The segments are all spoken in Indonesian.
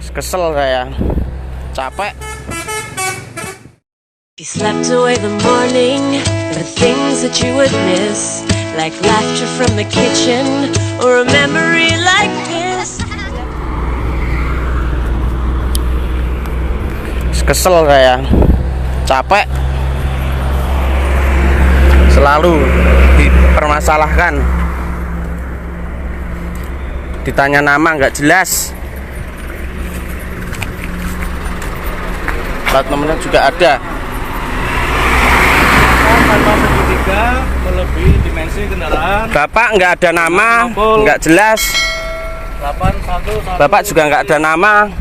Kesel saya, capek. You slept away the morning, the things that you would miss, like laughter from the kitchen, or a memory like this. Kesel saya, capek. Selalu dipermasalahkan, ditanya nama nggak jelas. Plat nomornya juga ada. Tanpa segitiga melebihi dimensi kendaraan. Bapak nggak ada nama, nggak jelas. 811. Bapak juga nggak ada nama.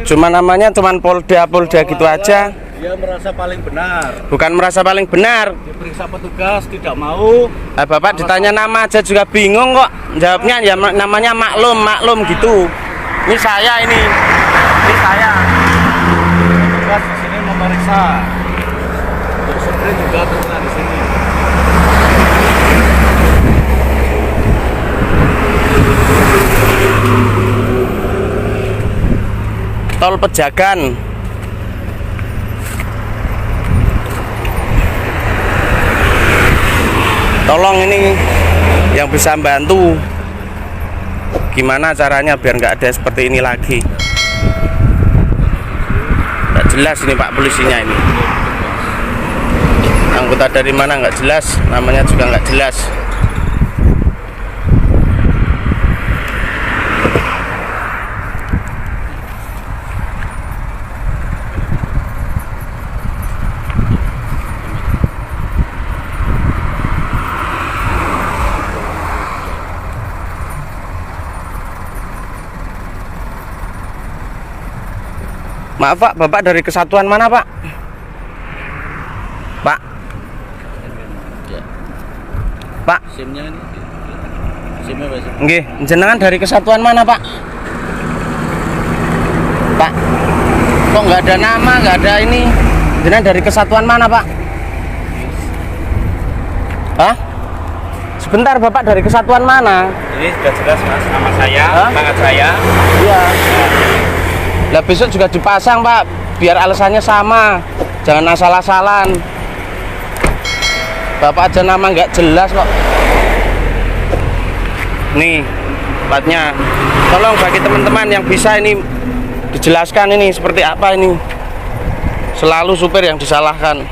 Cuma namanya cuman Polda gitu aja. Dia merasa paling benar. Bukan merasa paling benar. Diperiksa petugas tidak mau. Bapak ditanya nama aja juga bingung kok. Jawabnya ya namanya maklum gitu. Ini saya ini saya. Petugas di sini memeriksa. Untuk supir juga terkena di sini. Tol Pejagan. Tolong ini yang bisa bantu, gimana caranya biar nggak ada seperti ini lagi. Nggak jelas ini Pak polisinya ini. Anggota dari mana nggak jelas, namanya juga nggak jelas. Maaf Pak, Bapak dari kesatuan mana Pak? Pak? Pak? SIM-nya ini. SIM-nya apa sih? Nggih, jenengan dari kesatuan mana Pak? Pak? Kok nggak ada nama, nggak ada ini? Jenengan dari kesatuan mana Pak? Hah? Sebentar Bapak dari kesatuan mana? Ini sudah jelas Mas, nama saya, pangkat saya. Iya. Lah besok juga dipasang Pak, biar alasannya sama, jangan asal-asalan. Bapak aja nama nggak jelas kok. Nih platnya, tolong bagi teman-teman yang bisa ini dijelaskan ini seperti apa ini. Selalu supir yang disalahkan.